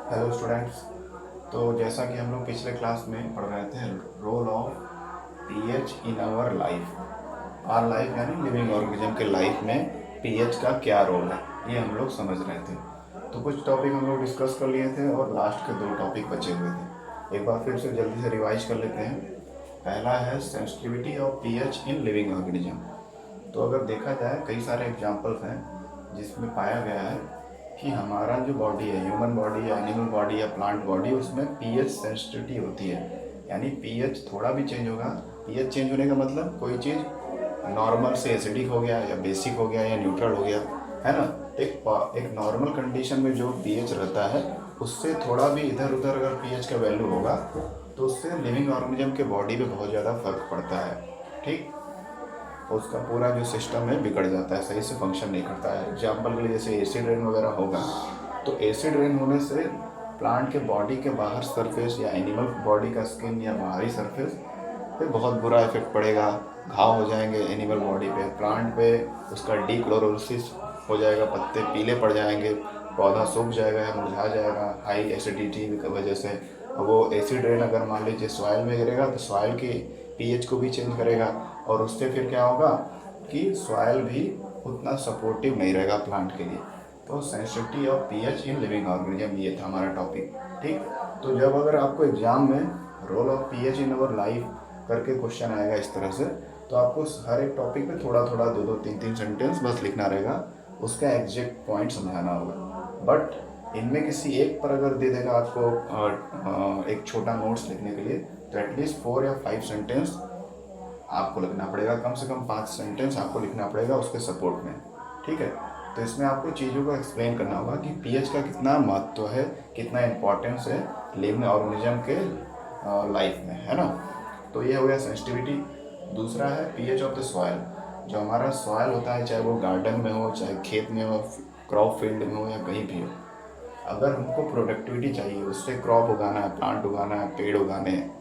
Hello students. तो जैसा कि हम लोग पिछले क्लास में पढ़ रहे थे, role of pH in our life यानी लिविंग ऑर्गेनिज्म के लाइफ में पीएच का क्या रोल है, ये हम लोग समझ रहे थे। तो कुछ टॉपिक हम लोग डिस्कस कर लिए थे और लास्ट के दो टॉपिक बचे हुए थे। एक बार फिर से जल्दी से रिवाइज कर लेते हैं। पहला है sensitivity of pH in living organism. तो अगर देखा जाए, कई सारे एग्जाम्पल्स हैं जिसमें पाया गया है कि हमारा जो बॉडी है, ह्यूमन बॉडी या एनिमल बॉडी या प्लांट बॉडी, उसमें पीएच सेंसिटिविटी होती है। यानी पीएच थोड़ा भी चेंज होगा। पीएच चेंज होने का मतलब कोई चीज़ नॉर्मल से एसिडिक हो गया या बेसिक हो गया या न्यूट्रल हो गया, है ना। एक नॉर्मल कंडीशन में जो पीएच रहता है, उससे थोड़ा भी इधर उधर अगर पीएच का वैल्यू होगा तो उससे लिविंग ऑर्गेनिज्म के बॉडी पे बहुत ज़्यादा फर्क पड़ता है। ठीक, उसका पूरा जो सिस्टम है बिगड़ जाता है, सही से फंक्शन नहीं करता है। एग्जाम्पल के लिए जैसे एसिड रेन वगैरह होगा, तो एसिड रेन होने से प्लांट के बॉडी के बाहर सरफेस या एनिमल बॉडी का स्किन या बाहरी सरफेस पे बहुत बुरा इफेक्ट पड़ेगा। घाव हो जाएंगे एनिमल बॉडी पे, प्लांट पे उसका डीक्लोरोसिस हो जाएगा, पत्ते पीले पड़ जाएंगे, पौधा सूख जाएगा या मुरझा जाएगा हाई एसिडिटी की वजह से। वो एसिड रेन अगर मान लीजिए सॉइल में गिरेगा तो सॉइल की पीएच को भी चेंज करेगा, और उससे फिर क्या होगा कि सॉइल भी उतना सपोर्टिव नहीं रहेगा प्लांट के लिए। तो sensitivity of pH in living organism, ये था हमारा टॉपिक। ठीक, तो जब अगर आपको एग्जाम में role of pH in our life करके क्वेश्चन आएगा इस तरह से, तो आपको हर एक टॉपिक पे थोड़ा थोड़ा दो दो तीन तीन सेंटेंस बस लिखना रहेगा, उसका एग्जैक्ट पॉइंट समझाना होगा। बट इनमें किसी एक पर अगर दे देगा आपको एक छोटा नोट्स लिखने के लिए, तो एटलीस्ट 4 या 5 सेंटेंस आपको लिखना पड़ेगा, कम से कम 5 सेंटेंस आपको लिखना पड़ेगा उसके सपोर्ट में। ठीक है, तो इसमें आपको चीज़ों को एक्सप्लेन करना होगा कि पीएच का कितना महत्व है, कितना इम्पोर्टेंस है लिविंग ऑर्गेनिज्म के लाइफ में, है ना। तो ये हो गया सेंसिटिविटी। दूसरा है पीएच ऑफ द सॉइल। जो हमारा सॉइल होता है, चाहे वो गार्डन में हो, चाहे खेत में हो, क्रॉप फील्ड में हो या कहीं भी हो, अगर हमको प्रोडक्टिविटी चाहिए, उससे क्रॉप उगाना है, प्लांट उगाना है, पेड़ उगाने हैं,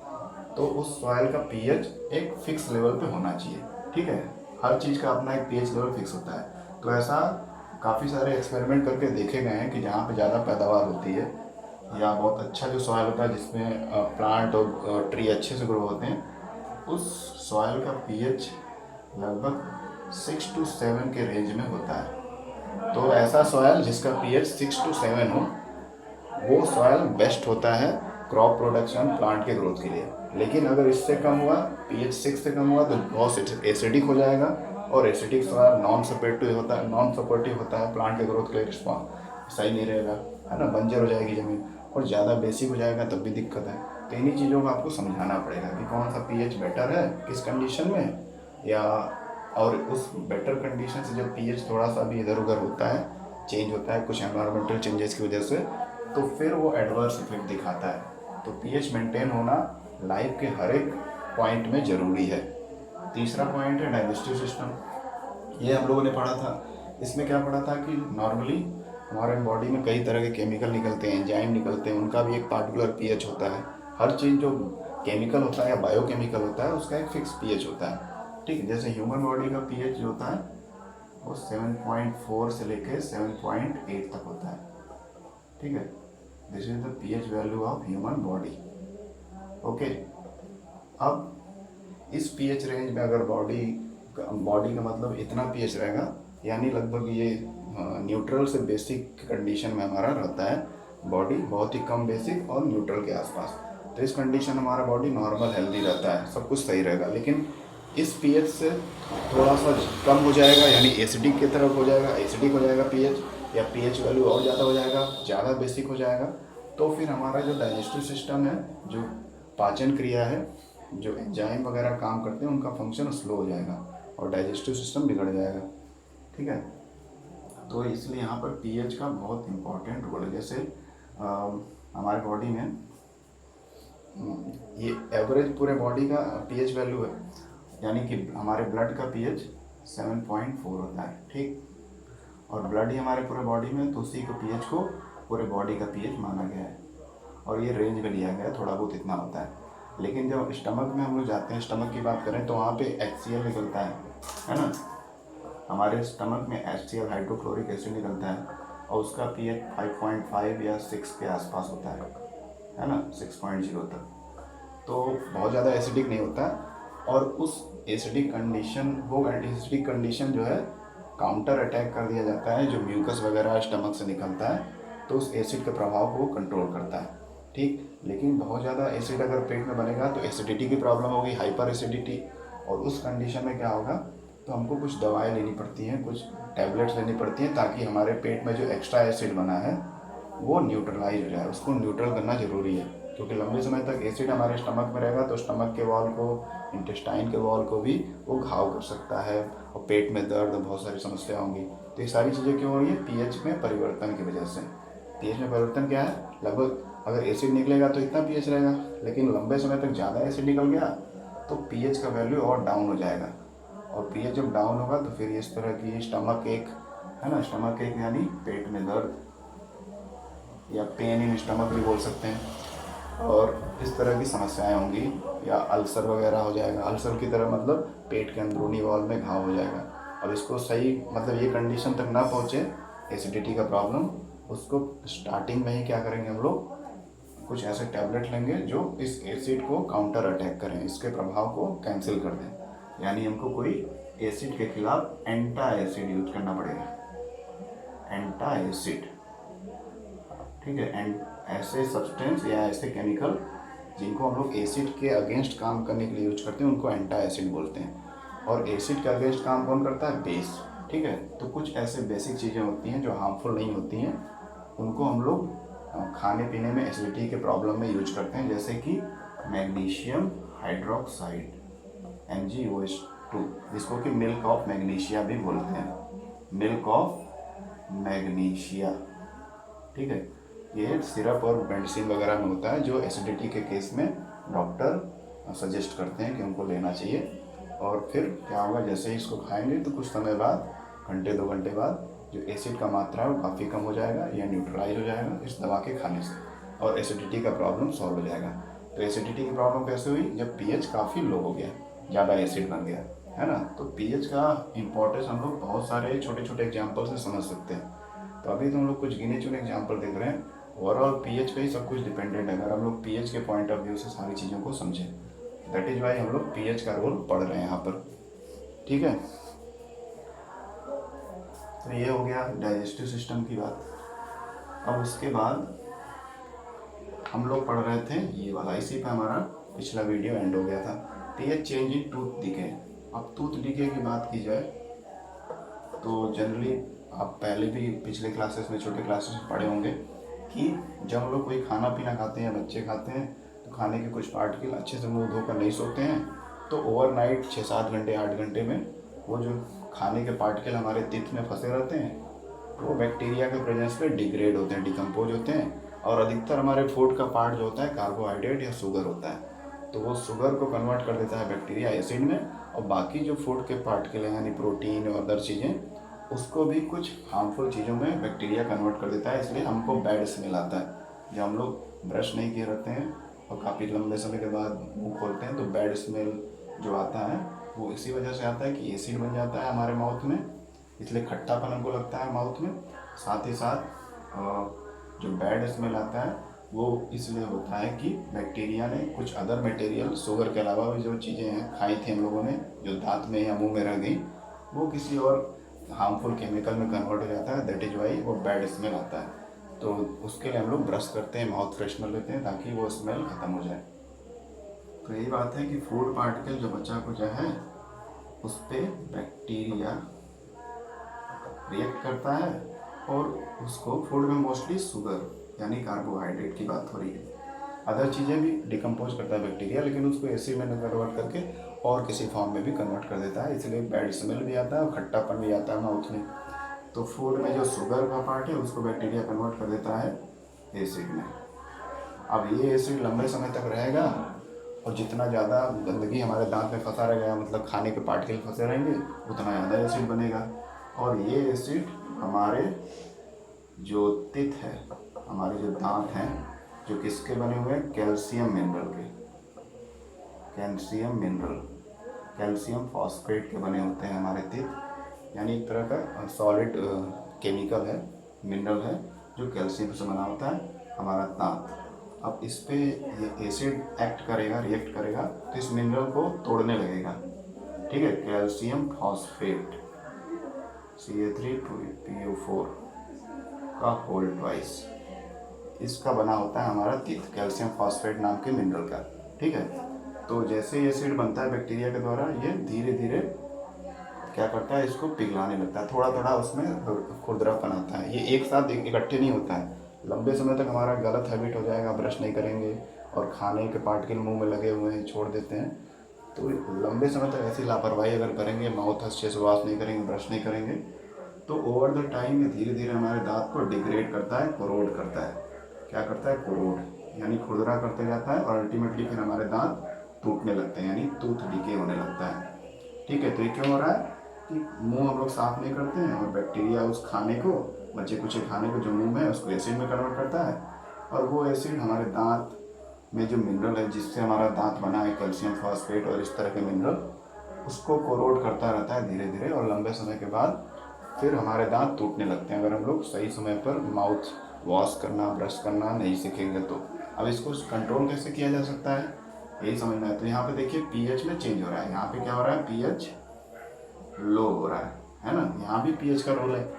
तो उस सॉइल का पीएच एक फिक्स लेवल पे होना चाहिए। ठीक है, हर चीज़ का अपना एक पीएच लेवल फिक्स होता है। तो ऐसा काफ़ी सारे एक्सपेरिमेंट करके देखे गए हैं कि जहाँ पे ज़्यादा पैदावार होती है या बहुत अच्छा जो सॉइल होता है जिसमें प्लांट और ट्री अच्छे से ग्रो होते हैं, उस सॉइल का पीएच लगभग 6 to 7 के रेंज में होता है। तो ऐसा सॉइल जिसका पीएच 6 to 7 हो, वो सॉइल बेस्ट होता है क्रॉप प्रोडक्शन, प्लांट के ग्रोथ के लिए। लेकिन अगर इससे कम हुआ, पीएच 6 से कम हुआ, तो बहुत एसिडिक हो जाएगा, और एसिडिक सॉइल नॉन सपोर्टिव होता है प्लांट के ग्रोथ के लिए, रिस्पॉन्स सही नहीं रहेगा, है ना, बंजर हो जाएगी ज़मीन। और ज़्यादा बेसिक हो जाएगा तब भी दिक्कत है। तो इन्हीं चीज़ों को आपको समझाना पड़ेगा कि कौन सा पीएच बेटर है किस कंडीशन में, या और उस बेटर कंडीशन से जब पीएच थोड़ा सा भी इधर उधर होता है, चेंज होता है कुछ एनवायरमेंटल चेंजेस की वजह से, तो फिर वो एडवर्स इफेक्ट दिखाता है। तो पीएच मेंटेन होना लाइफ के हर एक पॉइंट में ज़रूरी है। तीसरा पॉइंट है डाइजेस्टिव सिस्टम। ये हम लोगों ने पढ़ा था। इसमें क्या पढ़ा था कि नॉर्मली हमारे बॉडी में कई तरह के केमिकल निकलते हैं, एंजाइम निकलते हैं, उनका भी एक पार्टिकुलर पीएच होता है। हर चीज़ जो केमिकल होता है या बायोकेमिकल होता है, उसका एक फिक्स पीएच होता है। ठीक है, जैसे ह्यूमन बॉडी का पीएच जो होता है वो 7.4 से लेके 7.8 तक होता है। ठीक है, this is the pH value of human body. Okay, अब इस पीएच रेंज में अगर बॉडी का मतलब इतना पीएच रहेगा, यानी लगभग ये न्यूट्रल से बेसिक कंडीशन में हमारा रहता है बॉडी, बहुत ही कम बेसिक और न्यूट्रल के आसपास। तो इस कंडीशन हमारा बॉडी नॉर्मल हेल्दी रहता है, सब कुछ सही रहेगा। लेकिन इस पीएच से थोड़ा सा कम हो जाएगा, यानी एसिडिक की तरफ हो जाएगा, एसिडिक हो जाएगा पीएच, या पीएच वैल्यू और ज़्यादा हो जाएगा, ज़्यादा बेसिक हो जाएगा, तो फिर हमारा जो डाइजेस्टिव सिस्टम है, जो पाचन क्रिया है, जो एंजाइम वगैरह काम करते हैं, उनका फंक्शन स्लो हो जाएगा और डाइजेस्टिव सिस्टम बिगड़ जाएगा। ठीक है, तो इसलिए यहाँ पर पीएच का बहुत इम्पोर्टेंट रोल है। जैसे हमारे बॉडी में ये एवरेज पूरे बॉडी का पीएच वैल्यू है, यानी कि हमारे ब्लड का पीएच 7.4 होता है। ठीक, और ब्लड ही हमारे पूरे बॉडी में, तो उसी को पीएच को पूरे बॉडी का पीएच माना गया है, और ये रेंज में लिया गया है, थोड़ा बहुत इतना होता है। लेकिन जब स्टमक में हम लोग जाते हैं, स्टमक की बात करें, तो वहाँ पे HCl निकलता है ना। हमारे स्टमक में HCl हाइड्रोक्लोरिक एसिड निकलता है, और उसका पीएच 5.5 या 6 के आसपास होता है ना, 6.0 तक। तो बहुत ज़्यादा एसिडिक नहीं होता। और उस एसिडिक कंडीशन, वो एसिडिक कंडीशन जो है काउंटर अटैक कर दिया जाता है, जो म्यूकस वगैरह स्टमक से निकलता है तो उस एसिड के प्रभाव को वो कंट्रोल करता है। ठीक, लेकिन बहुत ज़्यादा एसिड अगर पेट में बनेगा तो एसिडिटी की प्रॉब्लम होगी, हाइपर एसिडिटी। और उस कंडीशन में क्या होगा, तो हमको कुछ दवाएं लेनी पड़ती हैं, कुछ टैबलेट्स लेनी पड़ती हैं, ताकि हमारे पेट में जो एक्स्ट्रा एसिड बना है वो न्यूट्रलाइज हो जाए। उसको न्यूट्रल करना ज़रूरी है, क्योंकि लंबे समय तक एसिड हमारे स्टमक में रहेगा तो स्टमक के वॉल को, इंटेस्टाइन के वॉल को भी वो घाव कर सकता है, और पेट में दर्द, बहुत सारी समस्या होंगी। तो ये सारी चीज़ें क्यों हो रही है? पीएच में परिवर्तन की वजह से। पीएच में परिवर्तन क्या है? लगभग अगर एसिड निकलेगा तो इतना पीएच रहेगा, लेकिन लंबे समय तक ज़्यादा एसिड निकल गया तो पीएच का वैल्यू और डाउन हो जाएगा। और पीएच जब डाउन होगा तो फिर इस तरह की स्टमक एक, है ना, स्टमक एक यानी पेट में दर्द, या पेन इन स्टमक भी बोल सकते हैं, और इस तरह की समस्याएं होंगी। या अल्सर वगैरह हो जाएगा। अल्सर की तरह मतलब पेट के अंदरूनी वॉल में घाव हो जाएगा। अब इसको सही मतलब ये कंडीशन तक ना पहुँचे एसिडिटी का प्रॉब्लम, उसको स्टार्टिंग में ही क्या करेंगे हम लोग, कुछ ऐसे टैबलेट लेंगे जो इस एसिड को काउंटर अटैक करें, इसके प्रभाव को कैंसिल कर दें। यानी हमको कोई एसिड के खिलाफ एंटा एसिड यूज करना पड़ेगा, एंटा एसिड। ठीक है, एंड ऐसे सब्सटेंस या ऐसे केमिकल जिनको हम लोग एसिड के अगेंस्ट काम करने के लिए यूज करते हैं उनको एंटा एसिड बोलते हैं। और एसिड के अगेंस्ट काम कौन करता है? बेस। ठीक है, तो कुछ ऐसे बेसिक चीज़ें होती हैं जो हार्मफुल नहीं होती हैं, उनको हम लोग खाने पीने में एसिडिटी के प्रॉब्लम में यूज करते हैं, जैसे कि मैग्नीशियम हाइड्रोक्साइड, MgOH2, जिसको कि मिल्क ऑफ मैग्नीशिया भी बोलते हैं, मिल्क ऑफ मैग्नीशिया। ठीक है, ये सिरप और मेडिसिन वगैरह में होता है, जो एसिडिटी के केस में डॉक्टर सजेस्ट करते हैं कि उनको लेना चाहिए। और फिर क्या होगा, जैसे ही इसको खाएंगे तो कुछ समय बाद, घंटे 2 घंटे बाद, जो एसिड का मात्रा है वो काफ़ी कम हो जाएगा या न्यूट्रलाइज हो जाएगा इस दवा के खाने से, और एसिडिटी का प्रॉब्लम सॉल्व हो जाएगा। तो एसिडिटी की प्रॉब्लम कैसे हुई? जब पीएच काफ़ी लो हो गया, ज़्यादा एसिड बन गया, है ना। तो पीएच का इम्पोर्टेंस हम लोग बहुत सारे छोटे छोटे एग्जाम्पल से समझ सकते हैं। तो अभी तो हम लोग कुछ गिने चुने एग्जाम्पल देख रहे हैं, ओवरऑल पीएच पे ही सब कुछ डिपेंडेंट है, अगर हम लोग पीएच के पॉइंट ऑफ व्यू से सारी चीज़ों को समझें। दैट इज़ वाई हम लोग पीएच का रोल पढ़ रहे हैं यहाँ पर। ठीक है, तो ये हो गया डाइजेस्टिव सिस्टम की बात। अब उसके बाद हम लोग पढ़ रहे थे ये वाला, इसी पे हमारा पिछला वीडियो एंड हो गया था, pH change in tooth decay. अब टूथ डिके की बात की जाए तो जनरली आप पहले भी पिछले क्लासेस में, छोटे क्लासेस में पढ़े होंगे कि जब हम लोग कोई खाना पीना खाते हैं, बच्चे खाते हैं, तो खाने के कुछ पार्टिकल अच्छे से मुंह धोकर नहीं सोते हैं, तो ओवरनाइट 6-7 घंटे 8 घंटे में वो जो खाने के पार्टिकल हमारे टीथ में फंसे रहते हैं, वो बैक्टीरिया के प्रेजेंस में डिग्रेड होते हैं, डिकम्पोज होते हैं। और अधिकतर हमारे फूड का पार्ट जो होता है कार्बोहाइड्रेट या शुगर होता है, तो वो शुगर को कन्वर्ट कर देता है बैक्टीरिया एसिड में, और बाकी जो फूड के पार्टिकल हैं यानी प्रोटीन और अदर चीज़ें, उसको भी कुछ हार्मफुल चीज़ों में बैक्टीरिया कन्वर्ट कर देता है। इसलिए हमको बैड स्मेल आता है। जब हम लोग ब्रश नहीं किए रहते हैं और काफ़ी लंबे समय के बाद मुंह खोलते हैं तो बैड स्मेल जो आता है वो इसी वजह से आता है कि एसिड बन जाता है हमारे माउथ में, इसलिए खट्टापन हमको लगता है माउथ में। साथ ही साथ जो बैड स्मेल आता है वो इसलिए होता है कि बैक्टीरिया ने कुछ अदर मटेरियल, शुगर के अलावा भी जो चीज़ें हैं खाई थी हम लोगों ने, जो दांत में या मुंह में रह गई, वो किसी और हार्मफुल केमिकल में कन्वर्ट हो जाता है। दैट इज़ वाई वो बैड स्मेल आता है। तो उसके लिए हम लोग ब्रश करते हैं, माउथ फ्रेशनर लेते हैं ताकि वो स्मेल ख़त्म हो जाए। तो यही बात है कि फूड पार्टिकल जो बचा कुचा है उस पर बैक्टीरिया रिएक्ट करता है, और उसको फूड में मोस्टली शुगर यानी कार्बोहाइड्रेट की बात हो रही है, अदर चीज़ें भी डिकम्पोज करता है बैक्टीरिया, लेकिन उसको एसिड में कन्वर्ट करके और किसी फॉर्म में भी कन्वर्ट कर देता है, इसलिए बैड स्मेल भी आता है और खट्टापन भी आता है माउथ में। तो फूड में जो शुगर का पार्ट है उसको बैक्टीरिया कन्वर्ट कर देता है एसिड में। अब ये एसिड लंबे समय तक रहेगा, और जितना ज़्यादा गंदगी हमारे दांत में फंसा रहेगा, मतलब खाने के पार्टिकल फंसे रहेंगे, उतना ज़्यादा एसिड बनेगा। और ये एसिड हमारे जो टीथ है, हमारे जो दांत हैं, जो किसके बने हुए हैं? कैल्शियम मिनरल के, कैल्शियम मिनरल, कैल्शियम फॉस्फेट के बने होते हैं हमारे टीथ, यानी एक तरह का सॉलिड केमिकल है मिनरल है जो कैल्शियम से बना होता है, हमारा दांत। अब इस पे ये एसिड एक्ट करेगा, रिएक्ट करेगा, तो इस मिनरल को तोड़ने लगेगा। ठीक है, कैल्शियम फॉस्फेट Ca3PO4 का होल ट्वाइस, इसका बना होता है हमारा तित, कैल्शियम फॉस्फेट नाम के मिनरल का। ठीक है, तो जैसे ये एसिड बनता है बैक्टीरिया के द्वारा, ये धीरे धीरे क्या करता है, इसको पिघलाने लगता है, थोड़ा थोड़ा उसमें खुरदरापन आता है। ये एक साथ इकट्ठे नहीं होता है। लंबे समय तक हमारा गलत हैबिट हो जाएगा, ब्रश नहीं करेंगे और खाने के पार्टिकल मुंह में लगे हुए हैं छोड़ देते हैं, तो लंबे समय तक ऐसी लापरवाही अगर करेंगे, माउथ अच्छे से वॉश नहीं करेंगे, ब्रश नहीं करेंगे, तो ओवर द टाइम ये धीरे धीरे हमारे दांत को डिग्रेड करता है, कोरोड करता है। क्या करता है, कोरोड, यानी खुरदरा करते जाता है और अल्टीमेटली फिर हमारे दांत टूटने लगते हैं, यानी टूथ डिके होने लगता है। ठीक है, तो ये क्यों हो रहा है कि मुंह हम लोग साफ नहीं करते हैं और बैक्टीरिया उस खाने को, बचे कुछ खाने को जो मुंह में है उसको एसिड में कन्वर्ट करता है, और वो एसिड हमारे दांत में जो मिनरल है जिससे हमारा दांत बना है, कैल्शियम फॉस्फेट और इस तरह के मिनरल, उसको कोरोड करता रहता है धीरे धीरे, और लंबे समय के बाद फिर हमारे दांत टूटने लगते हैं अगर हम लोग सही समय पर माउथ वॉश करना, ब्रश करना नहीं सीखेंगे तो। अब इसको कंट्रोल कैसे किया जा सकता है, यही समझना है। तो यहाँ पे देखिए पीएच में चेंज हो रहा है, यहाँ पे क्या हो रहा है, पीएच लो हो रहा है ना। यहाँ भी पीएच का रोल है।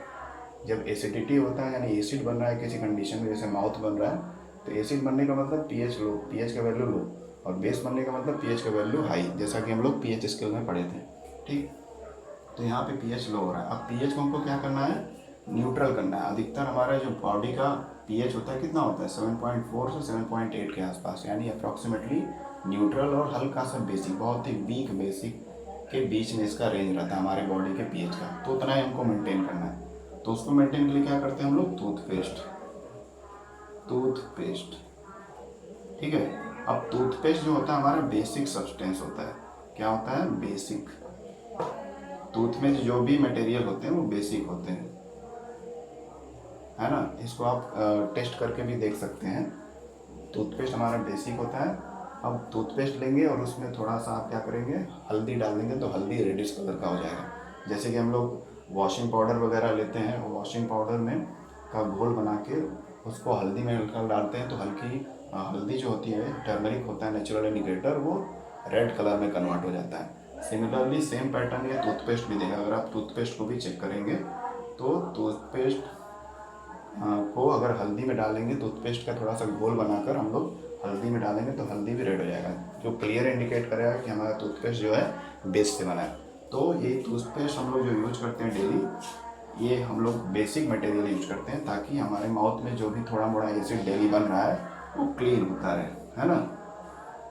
जब एसिडिटी होता है यानी एसिड बन रहा है किसी कंडीशन में, जैसे माउथ बन रहा है, तो एसिड बनने का मतलब पीएच लो, पीएच का वैल्यू लो, और बेस बनने का मतलब पीएच का वैल्यू हाई, जैसा कि हम लोग पीएच स्केल में पढ़े थे। ठीक, तो यहाँ पे पीएच लो हो रहा है। अब पीएच को हमको क्या करना है, न्यूट्रल करना है। अधिकतर हमारा जो बॉडी का पीएच होता है कितना होता है, 7.4 से 7.8 के आसपास, यानी अप्रॉक्सीमेटली न्यूट्रल और हल्का सा बेसिक, बहुत ही वीक बेसिक के बीच में इसका रेंज रहता है हमारे बॉडी के पीएच का। तो उतना ही हमको मेंटेन करना है। तो उसको मेंटेन के लिए क्या करते हैं हम लोग, टूथपेस्ट। ठीक है, अब टूथपेस्ट जो होता है हमारा बेसिक सब्सटेंस होता है। क्या होता है, बेसिक। टूथ में जो भी मटेरियल होते हैं वो बेसिक होते हैं, है ना। इसको आप टेस्ट करके भी देख सकते हैं। टूथपेस्ट हमारा बेसिक होता है। अब टूथपेस्ट लेंगे और उसमें थोड़ा सा आप क्या करेंगे, हल्दी डाल देंगे, तो हल्दी रेडिश कलर का हो जाएगा। जैसे कि हम लोग वॉशिंग पाउडर वगैरह लेते हैं, वॉशिंग पाउडर में का घोल बना के उसको हल्दी में हल्का डालते हैं, तो हल्की हल्दी जो होती है, टर्मरिक होता है नेचुरल इंडिकेटर, वो रेड कलर में कन्वर्ट हो जाता है। सिमिलरली सेम पैटर्न ये टूथपेस्ट भी देगा। अगर आप टूथपेस्ट को भी चेक करेंगे तो टूथपेस्ट को अगर हल्दी में डालेंगे, टूथपेस्ट का थोड़ा सा घोल बनाकर हम लोग हल्दी में डालेंगे तो हल्दी भी रेड हो जाएगा, जो क्लियर इंडिकेट करेगा कि हमारा टूथपेस्ट जो है बेस से बना है। तो ये टूथपेस्ट हम लोग जो यूज करते हैं डेली, ये हम लोग बेसिक मटेरियल यूज करते हैं ताकि हमारे माउथ में जो भी थोड़ा मोड़ा एसिड डेली बन रहा है वो क्लीन होता रहे, है ना।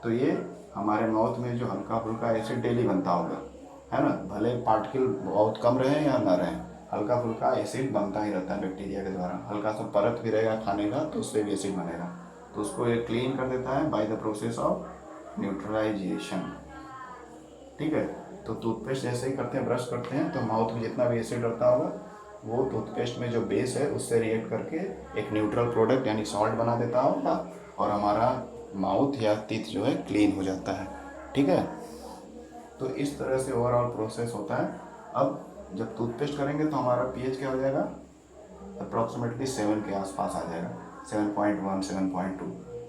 तो ये हमारे माउथ में जो हल्का फुल्का एसिड डेली बनता होगा, है ना, भले पार्टिकल बहुत कम रहे या ना रहे, हल्का फुल्का एसिड बनता ही रहता है बैक्टीरिया के द्वारा। हल्का सा परत भी रहेगा खाने का तो उससे भी एसिड बनेगा, तो उसको ये क्लीन कर देता है by the process of neutralisation. ठीक है, तो टूथपेस्ट जैसे ही करते हैं, ब्रश करते हैं, तो माउथ में जितना भी एसिड रहता होगा वो टूथपेस्ट में जो बेस है उससे रिएक्ट करके एक न्यूट्रल प्रोडक्ट यानी सॉल्ट बना देता होगा, और हमारा माउथ या टीथ जो है क्लीन हो जाता है। ठीक है, तो इस तरह से ओवरऑल प्रोसेस होता है। अब जब टूथपेस्ट करेंगे तो हमारा पीएच क्या हो जाएगा, अप्रॉक्सीमेटली 7 के आसपास आ जाएगा, 7.1 7.2,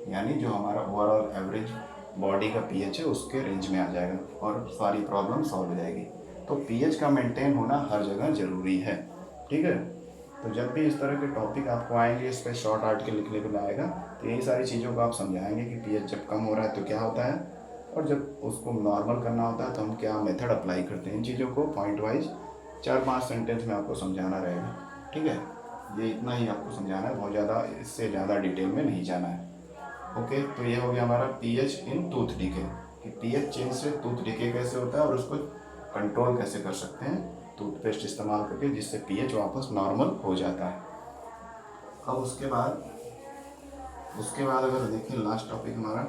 यानी जो हमारा ओवरऑल एवरेज बॉडी का पीएच है उसके रेंज में आ जाएगा और सारी प्रॉब्लम सॉल्व हो जाएगी। तो पीएच का मेंटेन होना हर जगह ज़रूरी है। ठीक है, तो जब भी इस तरह के टॉपिक आपको आएंगे, इस पर शॉर्ट आर्टिकल लिखने को आएगा, तो यही सारी चीज़ों को आप समझाएंगे कि पीएच जब कम हो रहा है तो क्या होता है, और जब उसको नॉर्मल करना होता है तो हम क्या मेथड अप्लाई करते हैं। इन चीज़ों को पॉइंट वाइज 4-5 सेंटेंस में आपको समझाना रहेगा। ठीक है, ये इतना ही आपको समझाना है, बहुत ज़्यादा इससे ज़्यादा डिटेल में नहीं जाना है। ओके, तो ये हो गया हमारा पीएच इन टूथ डिके, कि पीएच चेंज से टूथ डिके कैसे होता है और उसको कंट्रोल कैसे कर सकते हैं टूथपेस्ट इस्तेमाल करके, जिससे पीएच वापस नॉर्मल हो जाता है। अब उसके बाद अगर देखें लास्ट टॉपिक हमारा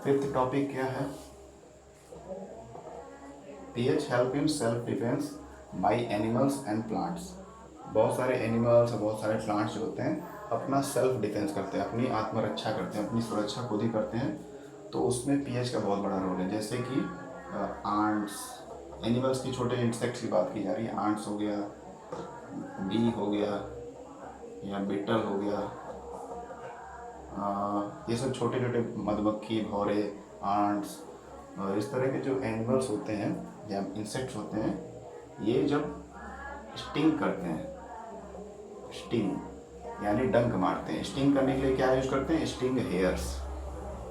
फिफ्थ टॉपिक क्या है, pH help in self defence by animals and plants. बहुत सारे एनिमल्स और बहुत सारे प्लांट्स जो होते हैं अपना सेल्फ डिफेंस करते हैं, अपनी आत्मरक्षा करते हैं, अपनी सुरक्षा खुद ही करते हैं, तो उसमें पीएच का बहुत बड़ा रोल है। जैसे कि आंट्स, एनिमल्स की, छोटे इंसेक्ट्स की बात की जा रही है, आंट्स हो गया, बी हो गया या बीटल हो गया, ये सब छोटे छोटे मधुमक्खी, भौरे, आंट्स और इस तरह के जो एनिमल्स होते हैं या इंसेक्ट्स होते हैं, ये जब स्टिंग करते हैं, स्टिंग यानी डंक मारते हैं। स्टिंग करने के लिए क्या यूज करते हैं? Sting hairs.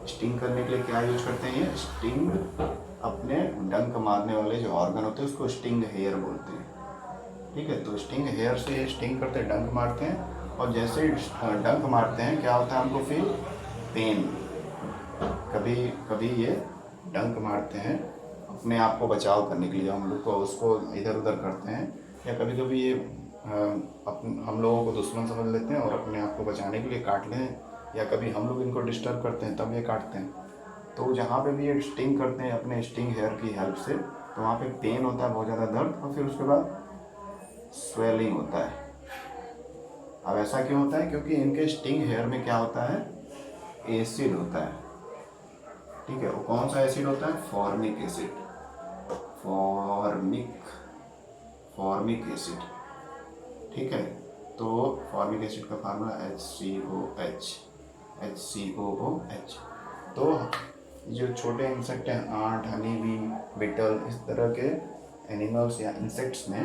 स्टिंग करने के लिए क्या यूज करते हैं? ये स्टिंग, अपने डंक मारने वाले जो ऑर्गन होते हैं उसको स्टिंग हेयर बोलते हैं। ठीक है, तो स्टिंग हेयर से स्टिंग करते हैं, डंक मारते हैं, और जैसे डंक मारते हैं क्या होता है हमको फील? पेन। कभी कभी ये डंक मारते हैं अपने आप को बचाव करने के लिए, हम लोग को उसको इधर उधर करते हैं, या कभी कभी ये हम लोगों को दुश्मन समझ लेते हैं और अपने आप को बचाने के लिए काट लें, या कभी हम लोग इनको डिस्टर्ब करते हैं तब ये काटते हैं। तो जहाँ पे भी ये स्टिंग करते हैं अपने स्टिंग हेयर की हेल्प से, तो वहाँ पे पेन होता है, बहुत ज़्यादा दर्द, और फिर उसके बाद स्वेलिंग होता है। अब ऐसा क्यों होता है? क्योंकि इनके स्टिंग हेयर में क्या होता है? एसिड होता है। ठीक है, वो कौन सा एसिड होता है? Formic acid. Formic acid. ठीक है, तो फॉर्मिक एसिड का फार्मूला HCOOH। तो जो छोटे इंसेक्ट हैं, आंट, हनी बी, बिटल, इस तरह के एनिमल्स या इंसेक्ट्स में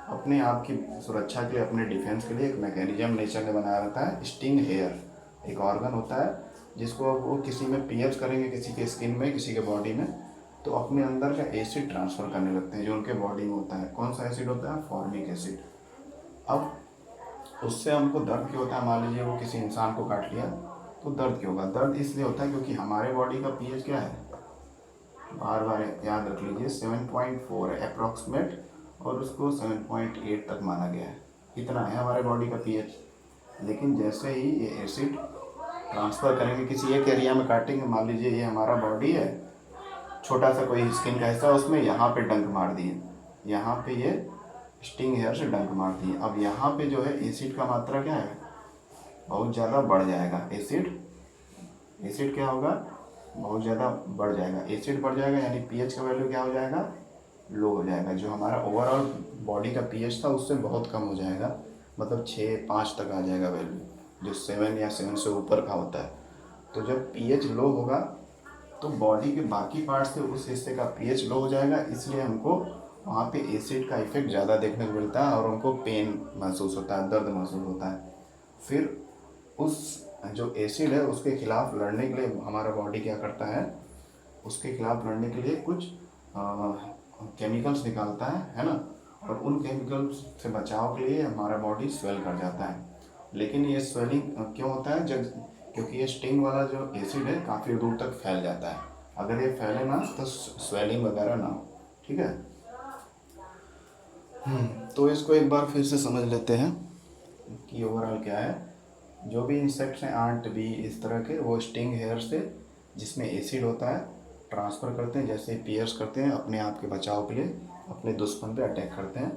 अपने आप की सुरक्षा के लिए, अपने डिफेंस के लिए एक मैकेनिज्म नेचर ने बनाया रहता है। स्टिंग हेयर एक ऑर्गन होता है जिसको वो किसी में पियर्स करेंगे, किसी के स्किन में, किसी के बॉडी में, तो अपने अंदर का एसिड ट्रांसफ़र करने लगते हैं जो उनके बॉडी में होता है। कौन सा एसिड होता है? Formic acid. अब उससे हमको दर्द क्यों होता है? मान लीजिए वो किसी इंसान को काट लिया तो दर्द क्यों होगा? दर्द इसलिए होता है क्योंकि हमारे बॉडी का पीएच क्या है? बार बार याद रख लीजिए, 7.4 है अप्रॉक्सीमेट, और उसको 7.8 तक माना गया है। इतना है हमारे बॉडी का पीएच। लेकिन जैसे ही ये एसिड ट्रांसफ़र करेंगे, किसी एक एरिया में काटेंगे, मान लीजिए ये हमारा बॉडी है, छोटा सा कोई स्किन का हिस्सा, उसमें यहाँ पे डंक मार दिए, यहाँ पे ये स्टिंग हेयर से डंक मार दिए। अब यहाँ पे जो है एसिड का मात्रा क्या है? बहुत ज़्यादा बढ़ जाएगा। एसिड क्या होगा? बहुत ज़्यादा बढ़ जाएगा। एसिड बढ़ जाएगा यानी पीएच का वैल्यू क्या हो जाएगा? लो हो जाएगा। जो हमारा ओवरऑल बॉडी का पीएच था उससे बहुत कम हो जाएगा, मतलब 6-5 तक आ जाएगा वैल्यू, जो 7 या 7 से ऊपर का होता है। तो जब पीएच लो होगा तो बॉडी के बाकी पार्ट से उस हिस्से का पीएच लो हो जाएगा, इसलिए हमको वहाँ पे एसिड का इफेक्ट ज़्यादा देखने को मिलता है और हमको पेन महसूस होता है, दर्द महसूस होता है। फिर उस जो एसिड है उसके खिलाफ लड़ने के लिए हमारा बॉडी क्या करता है? उसके खिलाफ लड़ने के लिए कुछ केमिकल्स निकालता है ना, और उन केमिकल्स से बचाव के लिए हमारा बॉडी स्वेल कर जाता है। लेकिन ये स्वेलिंग क्यों होता है? जब क्योंकि ये स्टिंग वाला जो एसिड है काफ़ी दूर तक फैल जाता है। अगर ये फैले ना तो स्वेलिंग वगैरह ना हो। ठीक है, तो इसको एक बार फिर से समझ लेते हैं कि ओवरऑल क्या है। जो भी इंसेक्ट्स हैं, आंट, बी, इस तरह के, वो स्टिंग हेयर से, जिसमें एसिड होता है, ट्रांसफ़र करते हैं, जैसे पियर्स करते हैं अपने आप के बचाव के लिए, अपने दुश्मन पे अटैक करते हैं।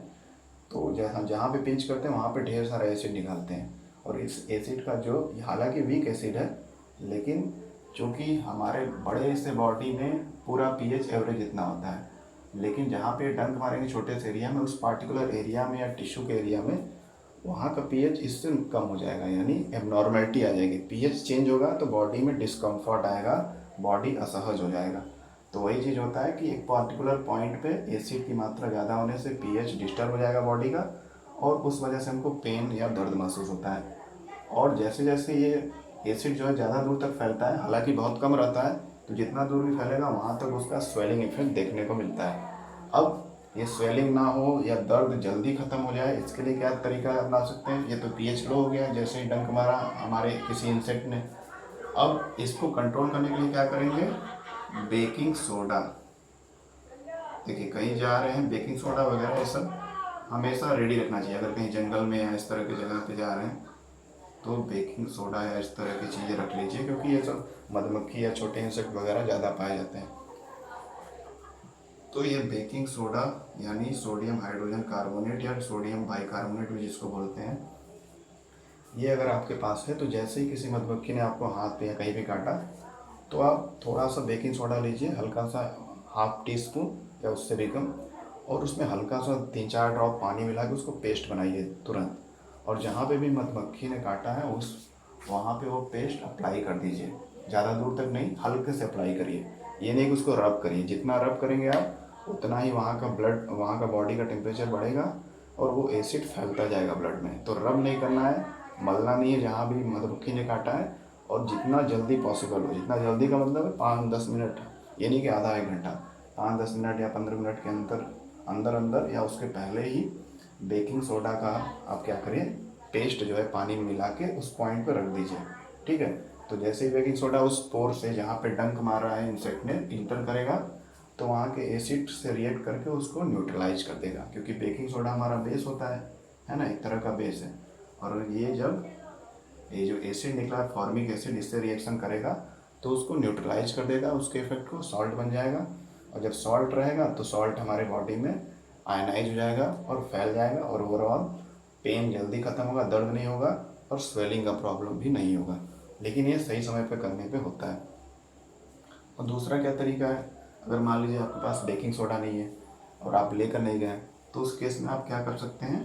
तो जहाँ जहाँ पे पिंच करते हैं वहाँ पे ढेर सारा एसिड निकालते हैं, और इस एसिड का जो, हालांकि वीक एसिड है, लेकिन चूँकि हमारे बड़े से बॉडी में पूरा पीएच एवरेज इतना होता है, लेकिन जहाँ पे डंक मारेंगे छोटे से एरिया में, उस पार्टिकुलर एरिया में या टिश्यू के एरिया में, वहाँ का पीएच इससे कम हो जाएगा, यानी एबनॉर्मलिटी आ जाएगी। पीएच चेंज होगा तो बॉडी में डिस्कम्फर्ट आएगा, बॉडी असहज हो जाएगा। तो वही चीज़ होता है कि एक पार्टिकुलर पॉइंट पे एसिड की मात्रा ज़्यादा होने से पीएच डिस्टर्ब हो जाएगा बॉडी का, और उस वजह से हमको पेन या दर्द महसूस होता है। और जैसे जैसे ये एसिड जो है ज़्यादा दूर तक फैलता है, हालांकि बहुत कम रहता है, तो जितना दूर भी फैलेगा वहाँ तक उसका स्वेलिंग इफेक्ट देखने को मिलता है। अब ये स्वेलिंग ना हो या दर्द जल्दी ख़त्म हो जाए, इसके लिए क्या तरीका अपना सकते हैं? ये तो पीएच लो हो गया जैसे ही डंक मारा हमारे किसी इंसेक्ट ने। अब इसको कंट्रोल करने के लिए क्या करेंगे? Baking soda. देखिए कहीं जा रहे हैं, बेकिंग सोडा वगैरह ये सब हमेशा रेडी रखना चाहिए। अगर कहीं जंगल में या इस तरह की जगह पे जा रहे हैं तो बेकिंग सोडा या इस तरह की चीज़ें रख लीजिए, क्योंकि ये सब मधुमक्खी या छोटे इंसेक्ट वगैरह ज़्यादा पाए जाते हैं। तो ये बेकिंग सोडा यानी सोडियम हाइड्रोजन कार्बोनेट या सोडियम बाइकार्बोनेट भी जिसको बोलते हैं, ये अगर आपके पास है तो जैसे ही किसी मधुमक्खी ने आपको हाथ पे या कहीं भी काटा तो आप थोड़ा सा बेकिंग सोडा लीजिए, हल्का सा ½ टी स्पून या उससे भी कम, और उसमें हल्का सा 3-4 ड्रॉप पानी मिला के उसको पेस्ट बनाइए तुरंत। और जहाँ पे भी मधुमक्खी ने काटा है उस वहाँ पे वो पेस्ट अप्लाई कर दीजिए। ज़्यादा दूर तक नहीं, हल्के से अप्लाई करिए। ये नहीं कि उसको रब करिए, जितना रब करेंगे आप उतना ही वहाँ का ब्लड, वहाँ का बॉडी का टेम्परेचर बढ़ेगा और वो एसिड फैलता जाएगा ब्लड में। तो रब नहीं करना है, मलना नहीं है जहाँ भी मधुमक्खी ने काटा है। और जितना जल्दी पॉसिबल हो, जितना जल्दी का मतलब है 5-10 मिनट, ये नहीं कि आधा 1 घंटा, 5-10 मिनट या 15 मिनट के अंदर अंदर या उसके पहले ही बेकिंग सोडा का आप क्या करें, पेस्ट जो है पानी में मिला के उस पॉइंट पर रख दीजिए। ठीक है। तो जैसे ही बेकिंग सोडा उस पोर से जहाँ पे डंक मार रहा है इंसेक्ट ने इंटर करेगा तो वहाँ के एसिड से रिएक्ट करके उसको न्यूट्रलाइज कर देगा, क्योंकि बेकिंग सोडा हमारा बेस होता है ना, एक तरह का बेस है। और ये जब ये जो एसिड निकला फॉर्मिक एसिड, इससे रिएक्शन करेगा तो उसको न्यूट्रलाइज कर देगा, उसके इफेक्ट को, सॉल्ट बन जाएगा। और जब सॉल्ट रहेगा तो सॉल्ट हमारे बॉडी में आयनाइज हो जाएगा और फैल जाएगा, और ओवरऑल पेन जल्दी ख़त्म होगा, दर्द नहीं होगा और स्वेलिंग का प्रॉब्लम भी नहीं होगा। लेकिन ये सही समय पर करने पे होता है। और दूसरा क्या तरीका है, अगर मान लीजिए आपके पास बेकिंग सोडा नहीं है और आप लेकर नहीं गए, तो उस केस में आप क्या कर सकते हैं,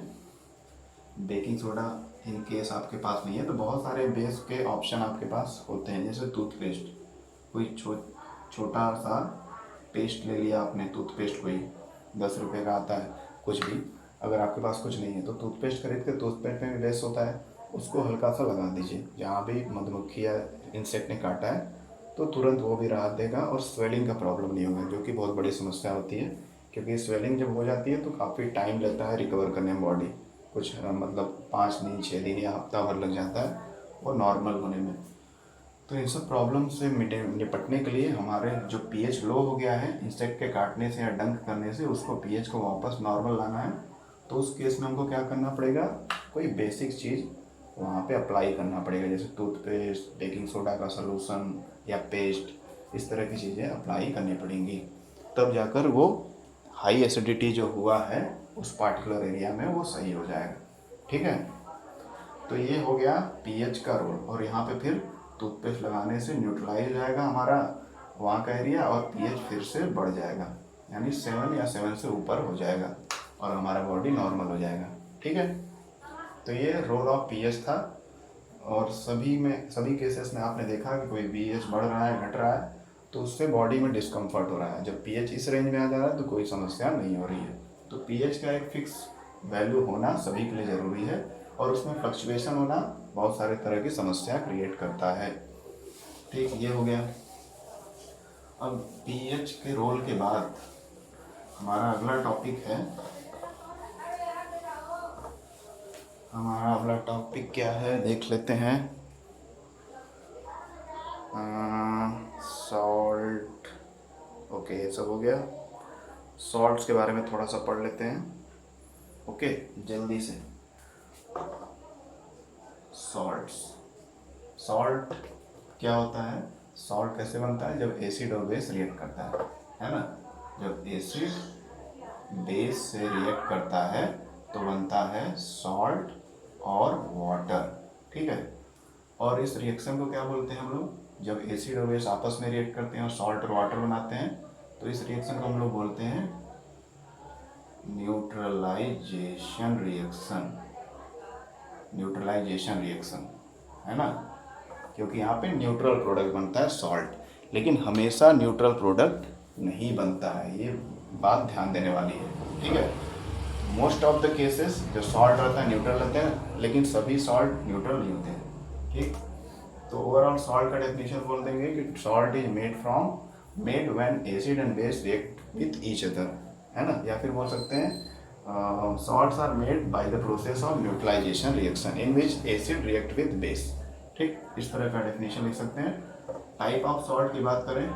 बेकिंग सोडा इन केस आपके पास नहीं है तो बहुत सारे बेस के ऑप्शन आपके पास होते हैं। जैसे टूथपेस्ट, कोई छोटा सा पेस्ट ले लिया आपने, टूथपेस्ट कोई 10 रुपये का आता है कुछ भी। अगर आपके पास कुछ नहीं है तो टूथपेस्ट खरीद के, टूथपेस्ट में भी बेस होता है, उसको हल्का सा लगा दीजिए जहाँ भी मधुमक्खी या इंसेक्ट ने काटा है, तो तुरंत वो भी राहत देगा और स्वेलिंग का प्रॉब्लम नहीं होगा, जो कि बहुत बड़ी समस्या होती है। क्योंकि स्वेलिंग जब हो जाती है तो काफ़ी टाइम लगता है रिकवर करने में बॉडी, कुछ मतलब 5 दिन 6 दिन या हफ्ता भर लग जाता है वो नॉर्मल होने में। तो इन सब प्रॉब्लम से निपटने के लिए हमारे जो पीएच लो हो गया है इंसेक्ट के काटने से या डंक करने से, उसको पीएच को वापस नॉर्मल लाना है। तो उस केस में हमको क्या करना पड़ेगा, कोई बेसिक चीज़ वहाँ पे अप्लाई करना पड़ेगा, जैसे टूथपेस्ट, बेकिंग सोडा का सलूशन या पेस्ट, इस तरह की चीज़ें अप्लाई करनी पड़ेंगी। तब जाकर वो हाई एसिडिटी जो हुआ है उस पार्टिकुलर एरिया में वो सही हो जाएगा। ठीक है। तो ये हो गया पीएच का रोल। और यहाँ पे फिर टूथपेस्ट लगाने से न्यूट्रलाइज हो जाएगा हमारा वहाँ का एरिया और पीएच फिर से बढ़ जाएगा, यानी 7 या 7 से ऊपर हो जाएगा और हमारा बॉडी नॉर्मल हो जाएगा। ठीक है। तो ये रोल ऑफ पीएच था। और सभी केसेस में आपने देखा कि कोई पीएच बढ़ रहा है, घट रहा है, तो उससे बॉडी में डिस्कम्फर्ट हो रहा है। जब पीएच इस रेंज में आ जा रहा है तो कोई समस्या नहीं हो रही है। तो पीएच का एक फिक्स वैल्यू होना सभी के लिए ज़रूरी है, और उसमें फ्लक्चुएशन होना बहुत सारे तरह की समस्या क्रिएट करता है। ठीक, ये हो गया। अब पीएच के रोल के बाद हमारा अगला टॉपिक है, हमारा अगला टॉपिक क्या है देख लेते हैं। सॉल्ट, ओके, ये सब हो गया। सॉल्ट्स के बारे में थोड़ा सा पढ़ लेते हैं। ओके, जल्दी से। सॉल्ट क्या होता है, सॉल्ट कैसे बनता है, जब एसिड और बेस रिएक्ट करता है ना। जब एसिड बेस से रिएक्ट करता है तो बनता है सॉल्ट और वाटर। ठीक है। और इस रिएक्शन को क्या बोलते हैं हम लोग, जब एसिड और बेस आपस में रिएक्ट करते हैं और सॉल्ट और वाटर बनाते हैं, तो इस रिएक्शन को हम लोग बोलते हैं न्यूट्रलाइजेशन रिएक्शन। न्यूट्रलाइजेशन रिएक्शन, है ना, क्योंकि यहाँ पे न्यूट्रल प्रोडक्ट बनता है सॉल्ट, लेकिन हमेशा न्यूट्रल प्रोडक्ट नहीं बनता है, ये बात ध्यान देने वाली है। ठीक है। मोस्ट ऑफ द केसेस जो सॉल्ट रहता है न्यूट्रल रहते हैं, लेकिन सभी सॉल्ट न्यूट्रल नहीं होते हैं। ठीक। तो ओवरऑल सॉल्ट का डेफिनेशन बोल देंगे कि salt is made when acid and base react with each other, है ना। या फिर बोल सकते हैं salts are made by the process of neutralisation reaction in which acid react with base. ठीक, इस तरह का डेफिनेशन लिख सकते हैं। टाइप ऑफ सॉल्ट की बात करें,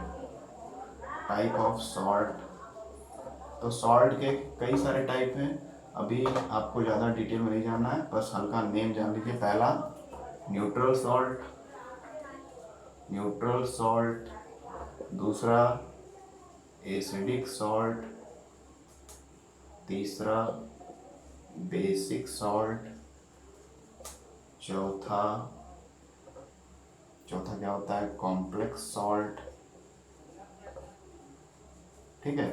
टाइप ऑफ सॉल्ट, तो सॉल्ट के कई सारे टाइप हैं। अभी आपको ज़्यादा डिटेल में नहीं जानना है, बस हल्का नेम जान लीजिए। पहला न्यूट्रल सॉल्ट, न्यूट्रल सॉल्ट। दूसरा एसिडिक सॉल्ट। तीसरा बेसिक सॉल्ट। चौथा क्या होता है, कॉम्प्लेक्स सॉल्ट। ठीक है।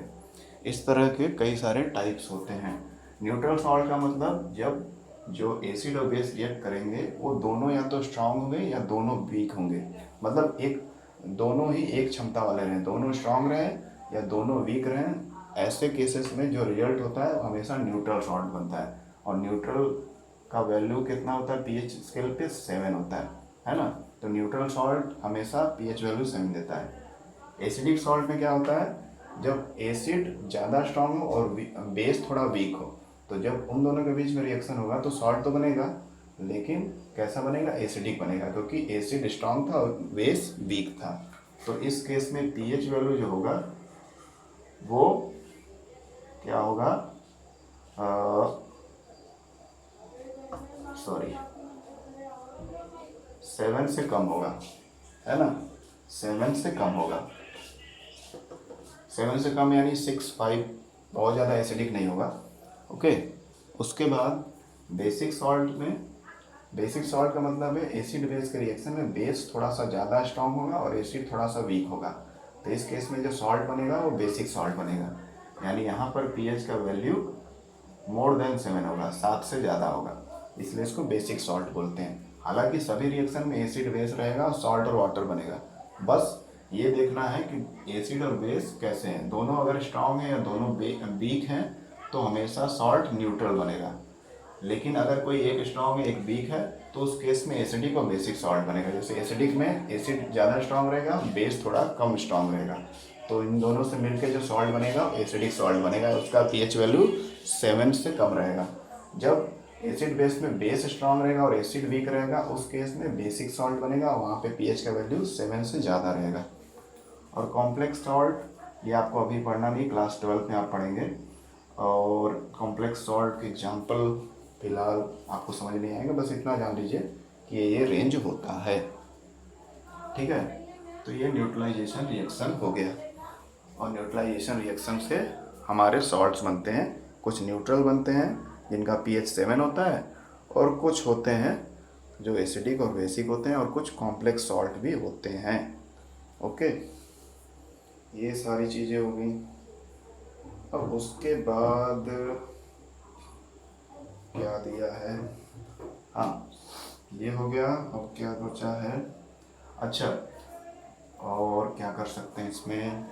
इस तरह के कई सारे टाइप्स होते हैं। न्यूट्रल सॉल्ट का मतलब जब जो एसिड और बेस रिएक्ट करेंगे वो दोनों या तो स्ट्रांग होंगे या दोनों वीक होंगे, मतलब एक दोनों ही एक क्षमता वाले रहें, दोनों स्ट्रांग रहें या दोनों वीक रहें। ऐसे केसेस में जो रिजल्ट होता है वो हमेशा न्यूट्रल सॉल्ट बनता है। और न्यूट्रल का वैल्यू कितना होता है पीएच स्केल पे 7 होता है ना। तो न्यूट्रल सॉल्ट हमेशा पीएच वैल्यू 7 देता है। एसिडिक सॉल्ट में क्या होता है, जब एसिड ज़्यादा स्ट्रांग हो और बेस थोड़ा वीक हो, तो जब उन दोनों के बीच में रिएक्शन होगा तो सॉल्ट तो बनेगा, लेकिन कैसा बनेगा, एसिडिक बनेगा, क्योंकि एसिड स्ट्रांग था और बेस वीक था। तो इस केस में पीएच वैल्यू जो होगा वो क्या होगा, सॉरी 7 से कम होगा, है ना, 7 से कम होगा। 7 से कम यानी 6, 5, बहुत ज़्यादा एसिडिक नहीं होगा। ओके। उसके बाद बेसिक सॉल्ट में, बेसिक सॉल्ट का मतलब है एसिड बेस के रिएक्शन में बेस थोड़ा सा ज़्यादा स्ट्रांग होगा और एसिड थोड़ा सा वीक होगा। तो इस केस में जो सॉल्ट बनेगा वो बेसिक सॉल्ट बनेगा, यानी यहाँ पर पीएच का वैल्यू मोर देन 7 होगा, 7 से ज़्यादा होगा, इसलिए इसको बेसिक सॉल्ट बोलते हैं। हालांकि सभी रिएक्शन में एसिड बेस रहेगा और सॉल्ट और वाटर बनेगा। बस ये देखना है कि एसिड और बेस कैसे हैं, दोनों अगर स्ट्रांग हैं या दोनों वीक हैं तो हमेशा सॉल्ट न्यूट्रल बनेगा। लेकिन अगर कोई एक स्ट्रांग है एक वीक है तो उस केस में एसिडिक और बेसिक सॉल्ट बनेगा। जैसे एसिडिक में एसिड ज़्यादा स्ट्रांग रहेगा, बेस थोड़ा कम स्ट्रांग रहेगा, तो इन दोनों से मिलकर जो सॉल्ट बनेगा एसिडिक सॉल्ट बनेगा, उसका पीएच वैल्यू 7 से कम रहेगा। जब एसिड बेस में बेस स्ट्रांग रहेगा और एसिड वीक रहेगा उस केस में बेसिक सॉल्ट बनेगा, वहाँ पे पीएच का वैल्यू 7 से ज़्यादा रहेगा। और कॉम्प्लेक्स सॉल्ट ये आपको अभी पढ़ना नहीं, क्लास 12 में आप पढ़ेंगे। और कॉम्प्लेक्स सॉल्ट के एग्जाम्पल फिलहाल आपको समझ नहीं आएगा, बस इतना जान लीजिए कि ये रेंज होता है, ठीक है। तो ये न्यूट्रलाइजेशन रिएक्शन हो गया। और न्यूट्रलाइजेशन रिएक्शन से हमारे सॉल्ट्स बनते हैं, कुछ न्यूट्रल बनते हैं जिनका पीएच 7 होता है, और कुछ होते हैं जो एसिडिक और बेसिक होते हैं, और कुछ कॉम्प्लेक्स सॉल्ट भी होते हैं। ओके, ये सारी चीज़ें हो गई। अब उसके बाद क्या दिया है, हाँ ये हो गया। अब क्या बचा है, अच्छा और क्या कर सकते हैं इसमें,